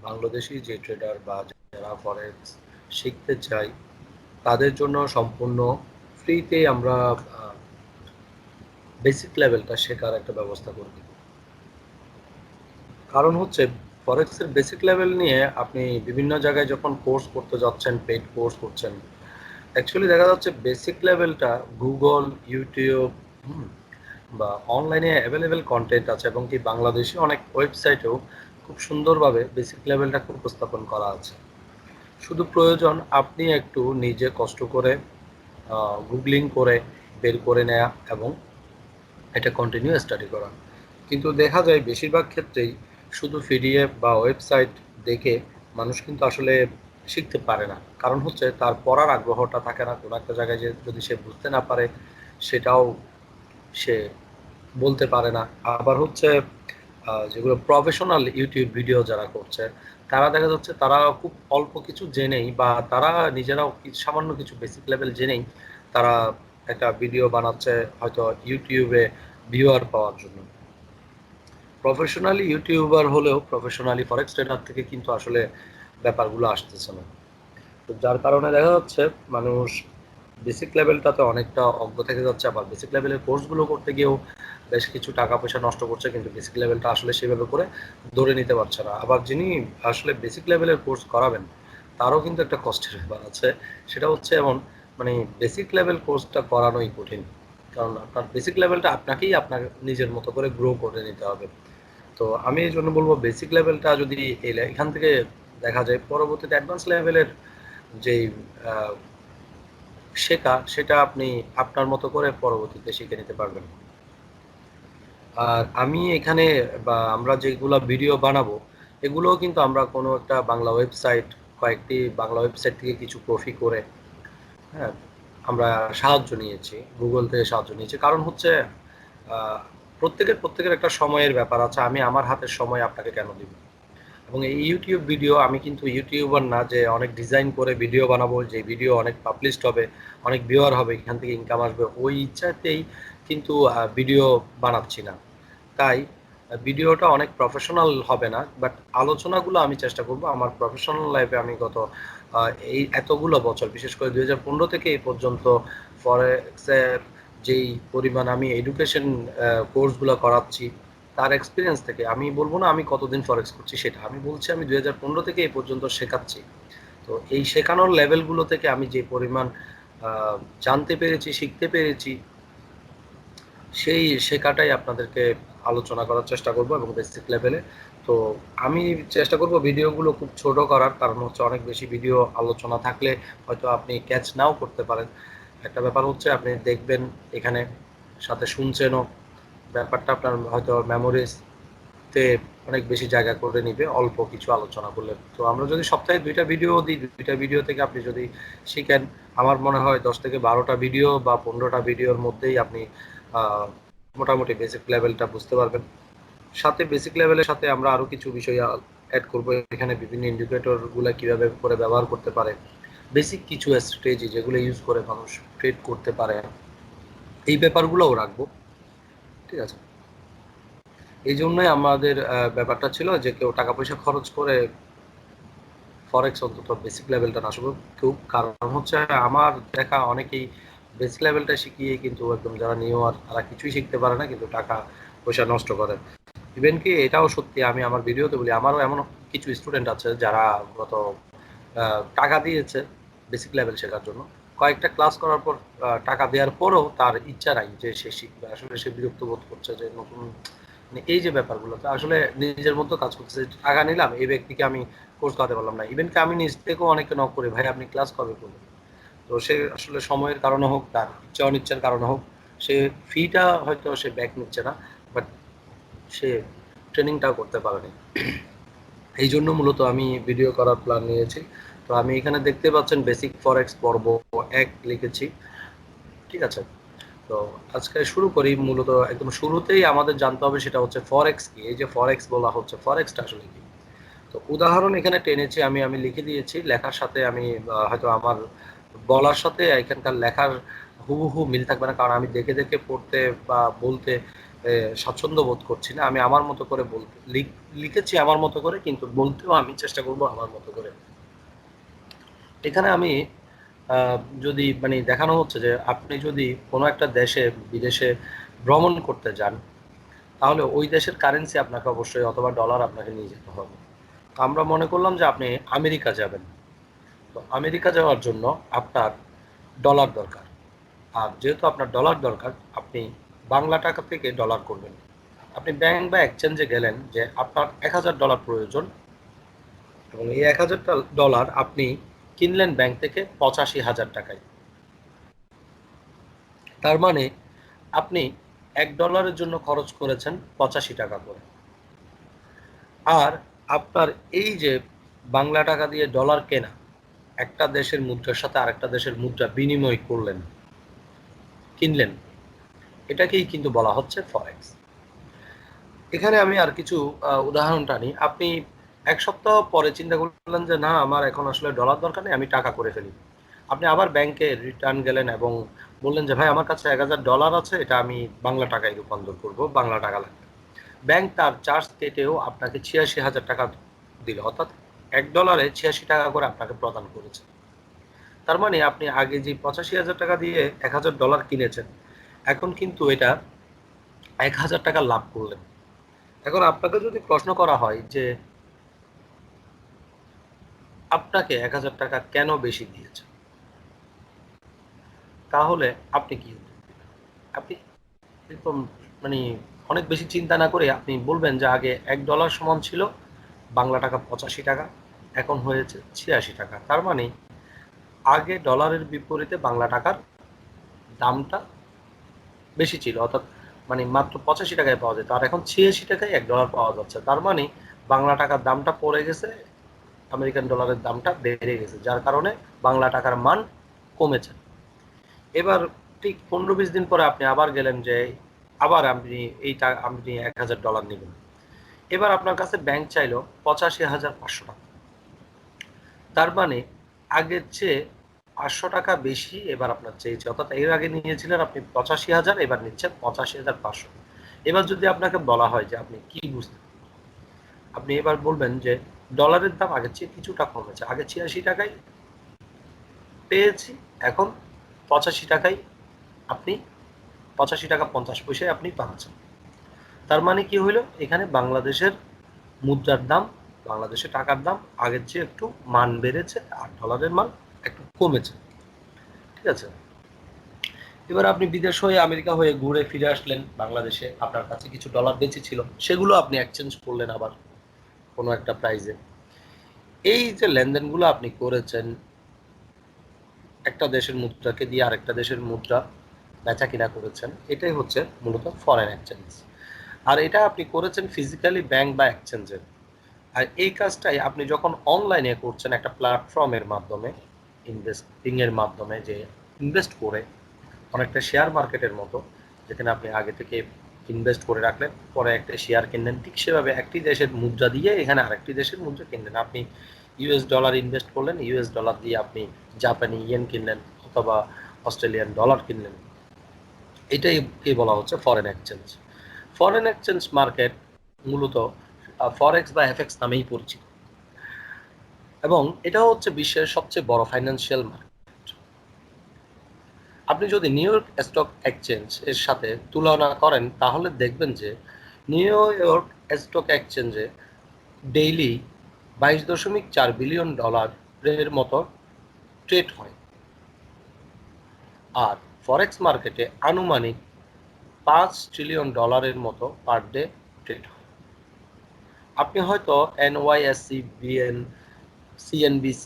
বাংলাদেশি যে ট্রেডার বা যারা ফরেক্স শিখতে চাই তাদের জন্য সম্পূর্ণ ফ্রিতেই আমরা বেসিক লেভেলটা শেখার একটা ব্যবস্থা করব। কারণ হচ্ছে ফরেক্সের বেসিক লেভেল নিয়ে আপনি বিভিন্ন জায়গায় যখন কোর্স করতে যাচ্ছেন, পেইড কোর্স করছেন, অ্যাকচুয়ালি দেখা যাচ্ছে বেসিক লেভেলটা গুগল, ইউটিউব বা অনলাইনে অ্যাভেলেবেল কন্টেন্ট আছে, এবং কি বাংলাদেশি অনেক ওয়েবসাইটেও খুব সুন্দরভাবে বেসিক লেভেলটাকে উপস্থাপন করা আছে। শুধু প্রয়োজন আপনি একটু নিজে কষ্ট করে গুগলিং করে বের করে নেয়া এবং এটা কন্টিনিউ স্টাডি করা। কিন্তু দেখা যায় বেশিরভাগ ক্ষেত্রেই শুধু পিডিএফ বা ওয়েবসাইট দেখে মানুষ কিন্তু আসলে শিখতে পারে না। কারণ হচ্ছে তার পড়ার আগ্রহটা থাকে না। কোনো একটা জায়গায় যে যদি সে বুঝতে না পারে সেটাও সে বলতে পারে না। আবার হচ্ছে যেগুলো প্রফেশনাল ইউটিউব ভিডিও যারা করছে তারা দেখা যাচ্ছে তারা খুব অল্প কিছু জেনেই বা তারা নিজেরাও সামান্য কিছু বেসিক লেভেল জেনেই তারা একটা ভিডিও বানাচ্ছে হয়তো ইউটিউবে ভিউয়ার পাওয়ার জন্য। প্রফেশনালি ইউটিউবার হলেও প্রফেশনালি ফরেক্স ট্রেডার থেকে কিন্তু আসলে ব্যাপারগুলো আসতেছে না। তো যার কারণে দেখা যাচ্ছে মানুষ বেসিক লেভেলটাতে অনেকটা অজ্ঞ থেকে যাচ্ছে, আবার বেসিক লেভেলের কোর্সগুলো করতে গিয়েও বেশ কিছু টাকা পয়সা নষ্ট করছে, কিন্তু বেসিক লেভেলটা আসলে সেভাবে করে ধরে নিতে পারছে না। আবার যিনি আসলে বেসিক লেভেলের কোর্স করাবেন তারও কিন্তু একটা কষ্টের ব্যাপার আছে। সেটা হচ্ছে এমন, মানে বেসিক লেভেল কোর্সটা করানোই কঠিন। কারণ আপনার বেসিক লেভেলটা আপনাকেই আপনার নিজের মতো করে গ্রো করে নিতে হবে। তো আমি এই জন্য বলবো বেসিক লেভেলটা যদি এখান থেকে দেখা যায়, পরবর্তীতে অ্যাডভান্স লেভেলের যেই আহ, শেখা সেটা আপনি আপনার মতো করে পরবর্তীতে শিখে নিতে পারবেন। আর আমি এখানে বা আমরা যেগুলো ভিডিও বানাবো এগুলোও কিন্তু আমরা কোনো একটা বাংলা ওয়েবসাইট, কয়েকটি বাংলা ওয়েবসাইট থেকে কিছু কপি করে, হ্যাঁ, আমরা সাহায্য নিয়েছি, গুগল থেকে সাহায্য নিয়েছি। কারণ হচ্ছে আহ, প্রত্যেকের একটা সময়ের ব্যাপার আছে। আমি আমার হাতের সময় আপনাকে কেন দিব? এবং এই ইউটিউব ভিডিও, আমি কিন্তু ইউটিউবার না যে অনেক ডিজাইন করে ভিডিও বানাবো, যে ভিডিও অনেক পাবলিশড হবে, অনেক ভিউয়ার হবে, এখান থেকে ইনকাম আসবে, ওই ইচ্ছাতেই কিন্তু ভিডিও বানাচ্ছি না। তাই ভিডিওটা অনেক প্রফেশনাল হবে না, বাট আলোচনাগুলো আমি চেষ্টা করব আমার প্রফেশনাল লাইফে। আমি গত এই এতগুলো বছর, বিশেষ করে 2015 থেকে এই পর্যন্ত ফরেক্সের যেই পরিমাণ আমি এডুকেশন কোর্সগুলো করাচ্ছি, তার এক্সপিরিয়েন্স থেকে আমি বলবো না আমি কতদিন ফরেক্স করছি সেটা, আমি বলছি আমি 2015 থেকে এই পর্যন্ত শেখাচ্ছি। তো এই শেখানোর লেভেলগুলো থেকে আমি যে পরিমাণ আহ, জানতে পেরেছি, শিখতে পেরেছি, সেই শেখাটাই আপনাদেরকে আলোচনা করার চেষ্টা করব এবং বেসিক লেভেলে। তো আমি চেষ্টা করব ভিডিওগুলো খুব ছোট করার, কারণ হচ্ছে অনেক বেশি ভিডিও আলোচনা থাকলে হয়তো আপনি ক্যাচ নাও করতে পারেন। একটা ব্যাপার হচ্ছে আপনি দেখবেন এখানে, সাথে শুনছেনও, ব্যাপারটা আপনার হয়তো মেমোরিজতে অনেক বেশি জায়গা করে নিবে অল্প কিছু আলোচনা করলে। তো আমরা যদি সপ্তাহে 2টা ভিডিও দিই, 2টা ভিডিও থেকে আপনি যদি শিখেন, আমার মনে হয় 10 থেকে 12টা ভিডিও বা 15টা ভিডিওর মধ্যেই আপনি আহ, মোটামুটি বেসিক লেভেলটা বুঝতে পারবেন। সাথে বেসিক লেভেলের সাথে আমরা আরো কিছু বিষয় অ্যাড করব। এখানে বিভিন্ন ইন্ডিকেটর গুলা কিভাবে করে ব্যবহার করতে পারে, বেসিক কিছু স্ট্র্যাটেজি যেগুলো ইউজ করে মানুষ ট্রেড করতে পারে, এই ব্যাপারগুলোও রাখবো। ঠিক আছে? এই জন্যই আমাদের ব্যাপারটা ছিল যে কেউ টাকা পয়সা খরচ করে ফরেক্স অন্তত বেসিক লেভেলটা না শিখুক কেউ। কারণ হচ্ছে আমার দেখা অনেকেই বেসিক লেভেলটা শিখিয়ে কিন্তু একদম যারা নিউ আর তারা কিছুই শিখতে পারে না, কিন্তু টাকা পয়সা নষ্ট করে। ইভেন কি এটাও সত্যি, আমি আমার ভিডিওতে বলি আমারও এমন কিছু স্টুডেন্ট আছে যারা গত টাকা দিয়েছে বেসিক লেভেল শেখার জন্য, কয়েকটা ক্লাস করার পর টাকা দেওয়ার পরেও তার ইচ্ছা নাই যে সে শিখবে। আসলে সে বিরক্ত বোধ করছে যে নতুন, মানে এই যে ব্যাপারগুলো তো আসলে নিজের মতো কাজ করতেছে। টাকা নিলাম, এই ব্যক্তিকে আমি কোর্স করাতে পারলাম না। ইভেন কি আমি নিজ থেকেও অনেকে নক করি, ভাই আপনি ক্লাস কবে করবেন? তো সে আসলে সময়ের কারণে হোক, তার ইচ্ছা অনিচ্ছার কারণে হোক, সে ফিটা হয়তো সে ব্যাক নিচ্ছে না, বাট সে ট্রেনিংটাও করতে পারেনি। এই জন্য মূলত আমি ভিডিও করার প্ল্যান নিয়েছি। তো আমি এখানে দেখতে পাচ্ছেন বেসিক ফরেক্স পর্ব 1 লিখেছি। ঠিক আছে? তো আজকে শুরু করি। মূলত একদম শুরুতেই আমাদের জানতে হবে সেটা হচ্ছে ফরেক্স কি। এই যে ফরেক্স বলা হচ্ছে, ফরেক্সটা আসলে কি? তো উদাহরণ এখানে টেনেছি আমি, আমি লিখে দিয়েছি। লেখার সাথে আমি হয়তো আমার বলার সাথে এখানকার লেখার হুবহু মিল থাকবে না, কারণ আমি দেখে দেখে পড়তে বা বলতে স্বাচ্ছন্দ্য বোধ করছি না। আমি আমার মতো করে বলতে লিখেছি আমার মতো করে, কিন্তু বলতেও আমি চেষ্টা করব আমার মতো করে। এখানে আমি যদি মানে দেখানো হচ্ছে যে আপনি যদি কোনো একটা দেশে বিদেশে ভ্রমণ করতে যান, তাহলে ওই দেশের কারেন্সি আপনাকে অবশ্যই অথবা ডলার আপনাকে নিয়ে যেতে হবে। তো আমরা মনে করলাম যে আপনি আমেরিকা যাবেন, তো আমেরিকা যাওয়ার জন্য আপনার ডলার দরকার। আর যেহেতু আপনার ডলার দরকার, আপনি বাংলা টাকা থেকে ডলার করবেন। আপনি ব্যাংক বা এক্সচেঞ্জে গেলেন যে আপনার $1000 প্রয়োজন, এবং এই $1000 আপনি কিনলেন ব্যাংক থেকে 85,000 টাকায়। তার মানে আপনি $1 জন্য খরচ করেছেন 85 টাকা করে। আর আপনার এই যে বাংলা টাকা দিয়ে ডলার কেনা, একটা দেশের মুদ্রার সাথে আরেকটা দেশের মুদ্রা বিনিময় করলেন, কিনলেন, এটাকেই কিন্তু বলা হচ্ছে ফরেক্স। এখানে আমি আর কিছু উদাহরণ টানি। আপনি এক সপ্তাহ পরে চিন্তা করলেন যে না, আমার এখন আসলে ডলার দরকার নেই, আমি টাকা করে ফেলি। আপনি আবার ব্যাংকে রিটার্ন গেলেন এবং বললেন যে ভাই আমার কাছে $1000 আছে, এটা আমি বাংলা টাকায় রূপান্তর করব, বাংলা টাকা লাগবে। ব্যাংক তার চার্জ কেটেও আপনাকে 86,000 টাকা দিল, অর্থাৎ $1 86 টাকা করে আপনাকে প্রদান করেছে। তার মানে আপনি আগে যে 85,000 টাকা দিয়ে $1000 কিনেছেন, এখন কিন্তু এটা 1,000 টাকা লাভ করলেন। এখন আপনাকে যদি প্রশ্ন করা হয় যে আপনাকে 1,000 টাকা কেন বেশি দিয়েছে, তাহলে আপনি কি উত্তর দিবেন? আপনি এরকম মানে অনেক বেশি চিন্তা না করে আপনি বলবেন যে আগে $1 সমান ছিল বাংলা টাকা 85 টাকা, এখন হয়েছে 86 টাকা। তার মানে আগে ডলারের বিপরীতে বাংলা টাকার দামটা বেশি ছিল, অর্থাৎ মানে মাত্র 85 টাকায় পাওয়া যেত, আর এখন 86 টাকায় $1 পাওয়া যাচ্ছে। তার মানে বাংলা টাকার দামটা পড়ে গেছে, আমেরিকান ডলারের দামটা বেড়ে গেছে, যার কারণে বাংলা টাকার মান কমেছে। এবার ঠিক 15-20 দিন পরে আপনি আবার গেলেন যে আবার আপনি আপনি $1,000 নেবেন। এবার আপনার কাছে ব্যাংক চাইলো 85,500 টাকা। তার মানে আগের চেয়ে 500 টাকা বেশি এবার আপনার চেয়েছে, অর্থাৎ এর আগে নিয়েছিলেন আপনি 85,000, এবার নিচ্ছেন 85,500। এবার যদি আপনাকে বলা হয় যে আপনি কি বুঝতে, আপনি এবার বলবেন যে ডলারের দাম আগের চেয়ে কিছুটা কমেছে, আগে 86 টাকায় পেয়েছি, এখন 85 টাকায় আপনি 85 টাকা 50 পয়সায় আপনি পাচ্ছেন। তার মানে কি হইল, এখানে বাংলাদেশের মুদ্রার দাম, বাংলাদেশের টাকার দাম আগের চেয়ে একটু মান বেড়েছে, আর ডলারের মান একটু কমেছে। ঠিক আছে, এবার আপনি বিদেশ হয়ে আমেরিকা হয়ে ঘুরে ফিরে আসলেন বাংলাদেশে, আপনার কাছে কিছু ডলার বেঁচে ছিল, সেগুলো আপনি এক্সচেঞ্জ করলেন আবার কোনো একটা প্রাইজে। এই যে লেনদেনগুলো আপনি করেছেন, একটা দেশের মুদ্রাকে দিয়ে আরেকটা দেশের মুদ্রা বেচা কিনা করেছেন, এটাই হচ্ছে মূলত ফরেন এক্সচেঞ্জ। আর এটা আপনি করেছেন ফিজিক্যালি ব্যাংক বা এক্সচেঞ্জের। আর এই কাজটাই আপনি যখন অনলাইনে করছেন একটা প্ল্যাটফর্মের মাধ্যমে, ইনভেস্টিং এর মাধ্যমে, যে ইনভেস্ট করে, অনেকটা শেয়ার মার্কেটের মতো, যেখানে আপনি আগে থেকে ইনভেস্ট করে রাখলেন, পরে একটা শেয়ার কিনলেন, ঠিক সেভাবে একটি দেশের মুদ্রা দিয়ে এখানে আরেকটি দেশের মুদ্রা কিনলেন। আপনি US ডলার ইনভেস্ট করলেন, US ডলার দিয়ে আপনি জাপানি ইয়েন কিনলেন অথবা অস্ট্রেলিয়ান ডলার কিনলেন। এটাই কে বলা হচ্ছে foreign exchange. Foreign exchange market মূলত ফরেক্স বা এফএক্স নামেই পরিচিত, এবং এটা হচ্ছে বিশ্বের সবচেয়ে বড় ফাইন্যান্সিয়াল মার্কেট। আপনি যদি নিউ ইয়র্ক স্টক এক্সচেঞ্জ এর সাথে তুলনা করেন, তাহলে দেখবেন যে নিউ ইয়র্ক স্টক এক্সচেঞ্জে ডেইলি $22.4 বিলিয়ন মতো ট্রেড হয়, আর ফরেক্স মার্কেটে আনুমানিক $5 ট্রিলিয়ন মতো পার ডে ট্রেড হয়। আপনি হয়তো NYSE, BN, CNBC,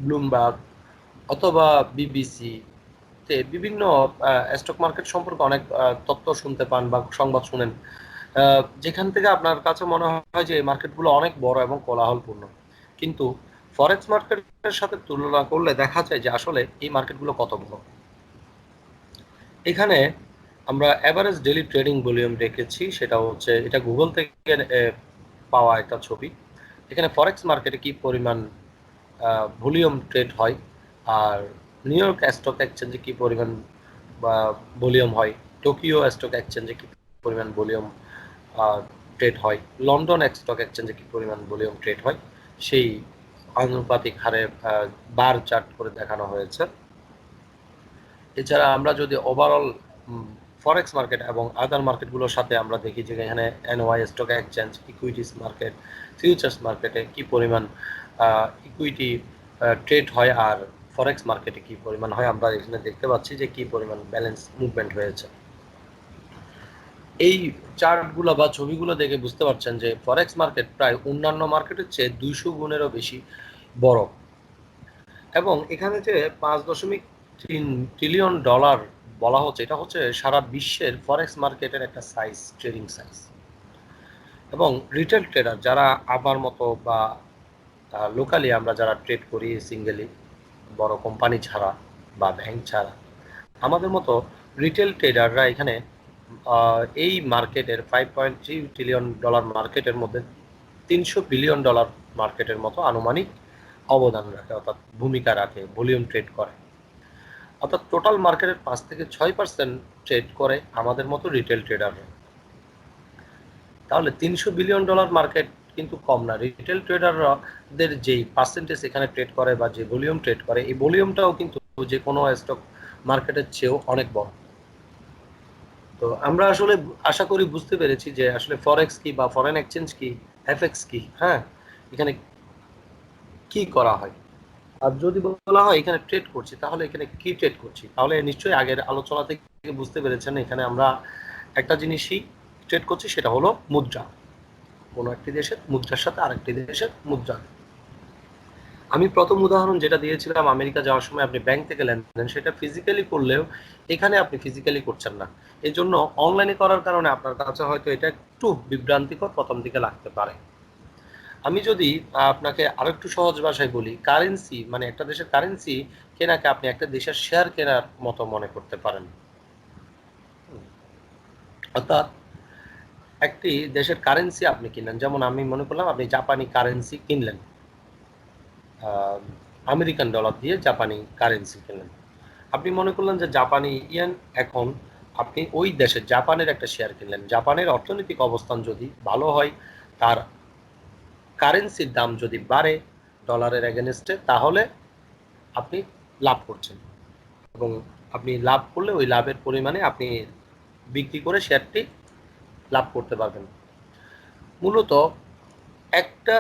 ব্লুমবার্গ অথবা BBC তে বিভিন্ন স্টক মার্কেট সম্পর্কে অনেক তথ্য শুনতে পান বা সংবাদ শুনেন, যেখান থেকে আপনার কাছে মনে হয় যে এই মার্কেটগুলো অনেক বড় এবং কোলাহলপূর্ণ। কিন্তু ফরেক্স মার্কেটের সাথে তুলনা করলে দেখা যায় যে আসলে এই মার্কেটগুলো কত বড়। এখানে আমরা অ্যাভারেজ ডেইলি ট্রেডিং ভলিউম রেখেছি, সেটা হচ্ছে এটা গুগল থেকে পাওয়া একটা ছবি। এখানে ফরেক্স মার্কেটে কি পরিমাণ ভলিউম ট্রেড হয়, আর নিউ ইয়র্ক স্টক এক্সচেঞ্জে কি পরিমাণ ভলিউম হয়, টোকিও স্টক এক্সচেঞ্জে কি পরিমাণ ভলিউম ট্রেড হয়, লন্ডন স্টক এক্সচেঞ্জে কি পরিমাণ ভলিউম ট্রেড হয়, সেই আনুপাতিক হারে বার চার্ট করে দেখানো হয়েছে। এছাড়া আমরা যদি ওভারঅল ফরেক্স মার্কেট এবং আদার মার্কেটগুলোর সাথে আমরা দেখি যে এখানে NY stock exchange, equities market, futures মার্কেটে কি পরিমাণ ইকুইটি ট্রেড হয় আর ফরেক্স মার্কেটে কি পরিমাণ হয়, আমরা এখানে দেখতে পাচ্ছি যে কি পরিমাণ ব্যালেন্স মুভমেন্ট হয়েছে। এই চার্টগুলো বা ছবিগুলো দেখে বুঝতে পারছেন যে ফরেক্স মার্কেট প্রায় অন্যান্য মার্কেটের চেয়ে 200 গুণেরও বেশি বড়, এবং এখানে যে 5.3 ট্রিলিয়ন ডলার বলা হচ্ছে, এটা হচ্ছে সারা বিশ্বের ফরেক্স মার্কেটের একটা সাইজ, ট্রেডিং সাইজ। এবং রিটেল ট্রেডার যারা আমার মতো বা লোকালি আমরা যারা ট্রেড করি সিঙ্গেলি, বড় কোম্পানি ছাড়া বা ব্যাংক ছাড়া, আমাদের মতো রিটেল ট্রেডাররা এখানে এই মার্কেটের 5.3 ট্রিলিয়ন ডলার মার্কেটের মধ্যে 300 বিলিয়ন ডলার মার্কেটের মতো আনুমানিক অবদান রাখে, অর্থাৎ ভূমিকা রাখে, ভলিউম ট্রেড করে। অর্থাৎ টোটাল মার্কেটের 5 থেকে 6% ট্রেড করে আমাদের মতো রিটেল ট্রেডাররা। তাহলে 300 বিলিয়ন ডলার মার্কেট কিন্তু কম না। রিটেল ট্রেডারদের যেই পার্সেন্টেজ এখানে ট্রেড করে বা যে ভলিউম ট্রেড করে, এই ভলিউমটাও কিন্তু যে কোনো স্টক মার্কেটের চেয়েও অনেক বড়। তো আমরা আসলে আশা করি বুঝতে পেরেছি যে আসলে ফরেক্স কি বা ফরেন এক্সচেঞ্জ কি, এফএক্স কি, হ্যাঁ, এখানে কি করা হয়। আর যদি বলা হয় এখানে ট্রেড করছি, তাহলে এখানে কি ট্রেড করছি, তাহলে নিশ্চয়ই আগের আলোচনা থেকে বুঝতে পেরেছেন এখানে আমরা একটা জিনিসই ট্রেড করছি, সেটা হলো মুদ্রা। কোনো একটি দেশের মুদ্রার সাথে আরেকটি দেশের মুদ্রা। আমি প্রথম উদাহরণ যেটা দিয়েছিলাম আমেরিকা যাওয়ার সময় আপনি ব্যাংক থেকে লেনদেন, সেটা ফিজিক্যালি করলেও এখানে আপনি ফিজিক্যালি করছেন না। এই জন্য অনলাইনে করার কারণে আপনার কাছে হয়তো এটা একটু বিভ্রান্তিকর প্রথম দিকে লাগতে পারে। আমি যদি আপনাকে আরো একটু সহজ ভাষায় বলি, কারেন্সি মানে একটা দেশের কারেন্সি কেনাকে আপনি একটা দেশের শেয়ার কেনার মতো মনে করতে পারেন। অর্থাৎ একটি দেশের কারেন্সি আপনি কিনলেন, যেমন আমি মনে করলাম আপনি জাপানি কারেন্সি কিনলেন, আমেরিকান ডলার দিয়ে জাপানি কারেন্সি কিনলেন। আপনি মনে করলেন যে জাপানি ইয়েন, এখন আপনি ওই দেশের জাপানের একটা শেয়ার কিনলেন। জাপানের অর্থনৈতিক অবস্থান যদি ভালো হয়, তার কারেন্সির দাম যদি বাড়ে ডলারের এগেনস্টে, তাহলে আপনি লাভ করছেন, এবং আপনি লাভ করলে ওই লাভের পরিমাণে আপনি বিক্রি করে শেয়ারটি লাভ করতে পারবেন। মূলত একটা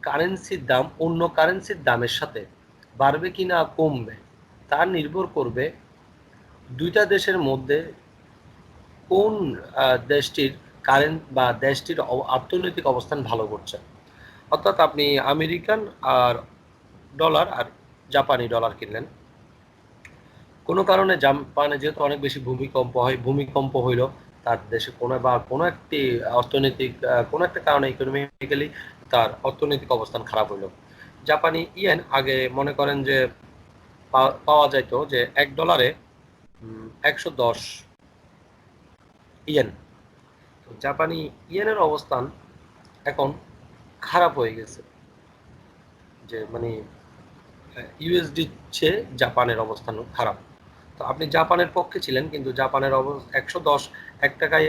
কারেন্সির দাম অন্য কারেন্সির দামের সাথে বাড়বে কি না কমবে, তা নির্ভর করবে দুইটা দেশের মধ্যে কোন দেশটির কারেন্ট বা দেশটির অর্থনৈতিক অবস্থান ভালো করছে। অর্থাৎ আপনি আমেরিকান আর ডলার আর জাপানি ডলার কিনলেন, কোনো কারণে জাপানে যেহেতু অনেক বেশি ভূমিকম্প হয়, ভূমিকম্প হইল তার দেশে কোনো বা কোনো একটি অর্থনৈতিক কোনো একটা কারণে ইকোনমিক্যালি তার অর্থনৈতিক অবস্থান খারাপ হইল। জাপানি ইয়েন আগে মনে করেন যে পাওয়া যাইতো যে $1 110 ইয়েন। জাপানি ইয়েনের অবস্থান এখন খারাপ হয়ে গেছে, যে মানে ইউএসডি চেয়ে জাপানের অবস্থান খারাপ। তো আপনি জাপানের পক্ষে ছিলেন, কিন্তু জাপানের 110 এক টাকায়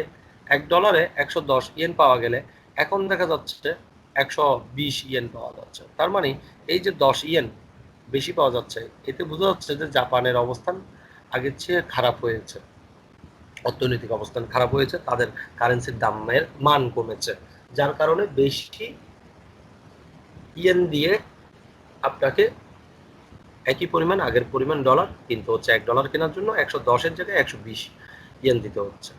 $1 110 ইয়েন পাওয়া গেলে এখন দেখা যাচ্ছে 120 ইয়েন পাওয়া যাচ্ছে। তার মানে এই যে 10 ইয়েন বেশি পাওয়া যাচ্ছে, এতে বোঝা যাচ্ছে যে জাপানের অবস্থান আগের চেয়ে খারাপ হয়েছে, অর্থনৈতিক অবস্থান খারাপ হয়েছে, তাদের কারেন্সির দামের মান কমেছে, যার কারণে বেশি ইয়েন দিয়ে আপনাকে একই পরিমাণ আগের পরিমাণ ডলার কিনতে হচ্ছে। $1 কেনার জন্য 110-এর জায়গায় 120 ইয়েন দিতে হচ্ছে।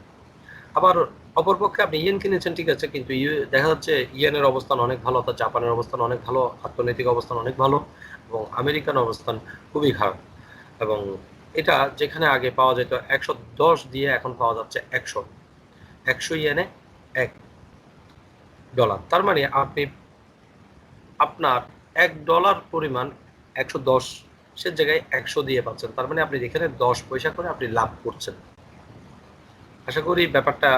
আবার অপরপক্ষে আপনি ইয়েন কিনেছেন, ঠিক আছে, কিন্তু দেখা যাচ্ছে ইয়েনের অবস্থান অনেক ভালো, অর্থাৎ জাপানের অবস্থান অনেক ভালো, অর্থনৈতিক অবস্থান অনেক ভালো, এবং আমেরিকান অবস্থান খুবই খারাপ। এবং এটা যেখানে আগে পাওয়া যেত 110 দিয়ে, এখন পাওয়া যাচ্ছে 100 ইয়েনে $1। তার মানে আপনি আপনার $1 পরিমাণ 110 সে জায়গায় 100 দিয়ে পাচ্ছেন। তার মানে আপনি এখানে 10 পয়সা করে আপনি লাভ করছেন। আশা করি ব্যাপারটা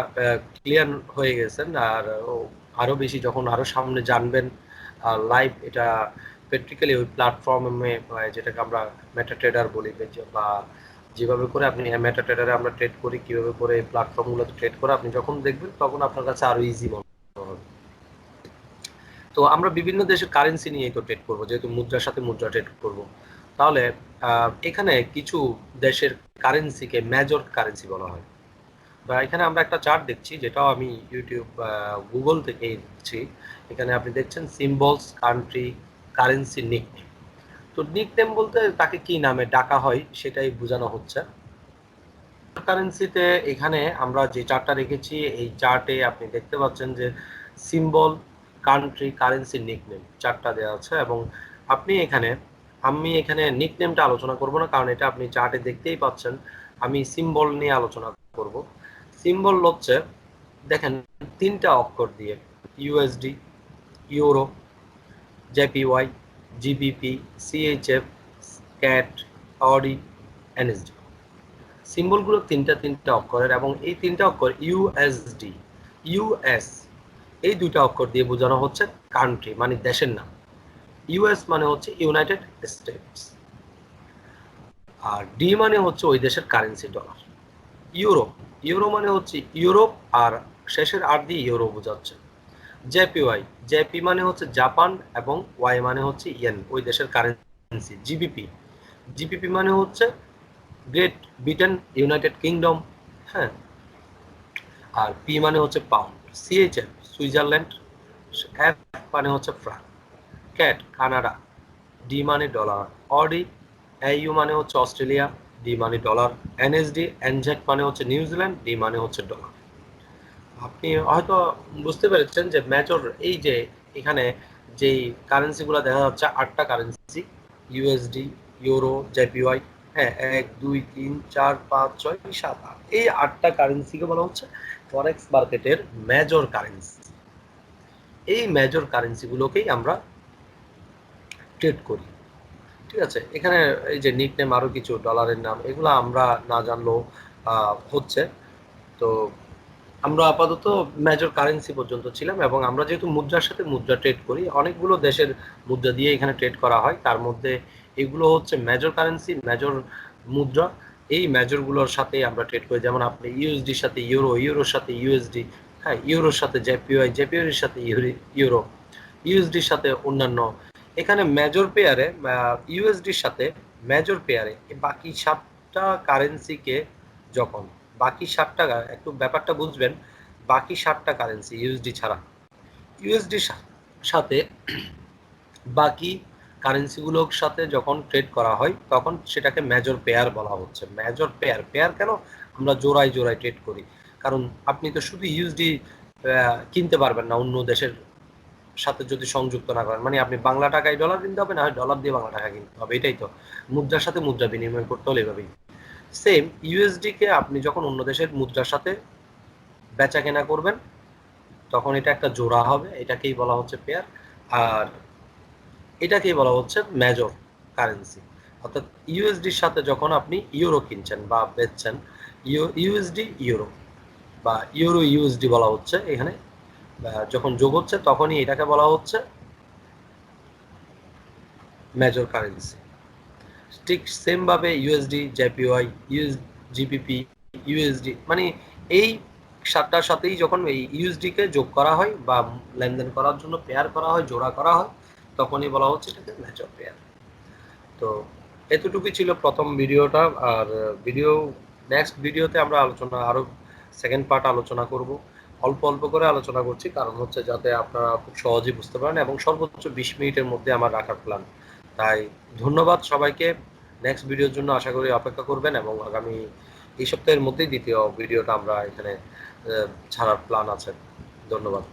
ক্লিয়ার হয়ে গেছেন। আর আরো বেশি যখন আরো সামনে জানবেন লাইভ, এটা প্র্যাকটিক্যালি ওই প্ল্যাটফর্মে যেটাকে আমরা মেটা ট্রেডার বলি বা যেভাবে করে আপনি মেটা ট্রেডারে আমরা ট্রেড করি, কিভাবে করে এই প্ল্যাটফর্মগুলোতে ট্রেড করে আপনি যখন দেখবেন তখন আপনার কাছে আরো ইজি মনে হবে। তো আমরা বিভিন্ন দেশের কারেন্সি নিয়ে তো ট্রেড করবো, যেহেতু মুদ্রার সাথে মুদ্রা ট্রেড করব, তাহলে এখানে কিছু দেশের কারেন্সিকে মেজর কারেন্সি বলা হয়। বা এখানে আমরা একটা চার্ট দেখছি, যেটাও আমি ইউটিউব গুগল থেকে দেখছি। এখানে আপনি দেখছেন সিম্বলস, কান্ট্রি, কারেন্সি, নিকনেম। তো নিকনেম বলতে তাকে কি নামে ডাকা হয় সেটাই বোঝানো হচ্ছে। কারেন্সিতে এখানে আমরা যে চার্টটা রেখেছি, এই চার্টে আপনি দেখতে পাচ্ছেন যে সিম্বল, কান্ট্রি, কারেন্সি, নিকনেম চার্টটা দেওয়া আছে। এবং আমি এখানে নিকনেমটা আলোচনা করব না, কারণ এটা আপনি চার্টে দেখতেই পাচ্ছেন। আমি সিম্বল নিয়ে আলোচনা করব। সিম্বল হচ্ছে, দেখেন, 3টা অক্ষর দিয়ে USD, euro, JPY, GBP, CHF, CAD, AUD, NSD. সিম্বলগুলো তিনটা অক্ষরের, এবং এই 3টা অক্ষর ইউএসডি, ইউএস, এই 2টা অক্ষর দিয়ে বোঝানো হচ্ছে কান্ট্রি, মানে দেশের নাম। ইউএস মানে হচ্ছে ইউনাইটেড স্টেটস, আর ডি মানে হচ্ছে ওই দেশের কারেন্সি ডলার। ইউরো, ইউরো মানে হচ্ছে ইউরোপ, আর শেষের আর দিয়ে ইউরো বোঝাচ্ছে। জেপিওয়াই, জেপি মানে হচ্ছে জাপান, এবং ওয়াই মানে হচ্ছে ইয়েন, ওই দেশের কারেন্সি। জিবিপি, জিবিপি মানে হচ্ছে গ্রেট ব্রিটেন, ইউনাইটেড কিংডম, হ্যাঁ। আর পি মানে হচ্ছে পাউন্ড। সিএইচএফ সুইজারল্যান্ড, এফ মানে হচ্ছে ফ্রান্স, ক্যাট কানাডা, ডি মানে ডলার, অডি এইউ মানে হচ্ছে অস্ট্রেলিয়া, ডি মানে ডলার, এনএসডি এনজেক মানে হচ্ছে নিউজিল্যান্ড, ডি মানে হচ্ছে ডলার। আপনি হয়তো বুঝতে পেরেছেন যে মেজর, এই যে এখানে যেই কারেন্সিগুলো দেখা যাচ্ছে, 8টা কারেন্সি, ইউএসডি, ইউরো, জেপিওয়াই, হ্যাঁ, 1 2 3 4 5 6 7 8, এই 8টা কারেন্সিকে বলা হচ্ছে ফরেক্স মার্কেটের মেজর কারেন্সি। এই মেজর কারেন্সিগুলোকেই আমরা ট্রেড করি, ঠিক আছে। এখানে এই যে নিকনেম, আরো কিছু ডলারের নাম, এগুলো আমরা না জানলেও হচ্ছে। তো আমরা আপাতত মেজর কারেন্সি পর্যন্ত ছিলাম, এবং আমরা যেহেতু মুদ্রার সাথে মুদ্রা ট্রেড করি, অনেকগুলো দেশের মুদ্রা দিয়ে এখানে ট্রেড করা হয়, তার মধ্যে এগুলো হচ্ছে মেজর কারেন্সি, মেজর মুদ্রা। এই মেজরগুলোর সাথে আমরা ট্রেড করি, যেমন আপনি ইউএসডির সাথে ইউরো, ইউরোর সাথে ইউএসডি, হ্যাঁ, ইউরোর সাথে জেপিওয়াই, জেপিওয়াইয়ের সাথে ইউরো, ইউএসডির সাথে অন্যান্য। এখানে মেজর পেয়ারে, ইউএসডির সাথে মেজর পেয়ারে বাকি 7টা কারেন্সিকে, যখন বাকি 7টা, একটু ব্যাপারটা বুঝবেন, বাকি 7টা কারেন্সি ইউএসডি ছাড়া, ইউএসডির সাথে বাকি কারেন্সিগুলোর সাথে যখন ট্রেড করা হয়, তখন সেটাকে মেজর পেয়ার বলা হচ্ছে। মেজর পেয়ার, পেয়ার কেন? আমরা জোড়ায় জোড়ায় ট্রেড করি, কারণ আপনি তো শুধু ইউএসডি কিনতে পারবেন না অন্য দেশের সাথে যদি সংযুক্ত না করেন। মানে আপনি বাংলা টাকায় ডলার কিনতে হবে, না হয় ডলার দিয়ে বাংলা টাকা কিনতে হবে, এটাই তো। মুদ্রার সাথে মুদ্রা বিনিময় করতে হলে এভাবেই। সেম ইউএসডি কে আপনি যখন অন্য দেশের মুদ্রার সাথে বেচা কেনা করবেন, তখন এটা একটা জোড়া হবে, এটাকেই বলা হচ্ছে পেয়ার। আর এটাকেই বলা হচ্ছে মেজর কারেন্সি। অর্থাৎ ইউএসডির সাথে যখন আপনি ইউরো কিনছেন বা বেচছেন, ইউএসডি ইউরো বা ইউরো ইউএসডি বলা হচ্ছে এখানে, যখন যোগ হচ্ছে তখনই এটাকে বলা হচ্ছে মেজর কারেন্সি। ঠিক সেম ভাবে ইউএসডি, জেপিওয়াই, জিবিপি, ইউএসডি, মানে এই 7টার সাথেই যখন এই ইউএসডি কে যোগ করা হয় বা লেনদেন করার জন্য পেয়ার করা হয়, জোড়া করা হয়, তখনই বলা হচ্ছে এটাকে মেজর পেয়ার। তো এতটুকুই ছিল প্রথম ভিডিওটা। আর নেক্সট ভিডিওতে আমরা আরো সেকেন্ড পার্ট আলোচনা করব। অল্প অল্প করে আলোচনা করছি, কারণ হচ্ছে যাতে আপনারা খুব সহজেই বুঝতে পারেন, এবং সর্বোচ্চ 20 মিনিটের মধ্যে আমার রাখার প্ল্যান। তাই ধন্যবাদ সবাইকে। নেক্সট ভিডিওর জন্য আশা করি অপেক্ষা করবেন, এবং আগামী এই সপ্তাহের মধ্যেই দ্বিতীয় ভিডিওটা আমরা এখানে ছাড়ার প্ল্যান আছে। ধন্যবাদ।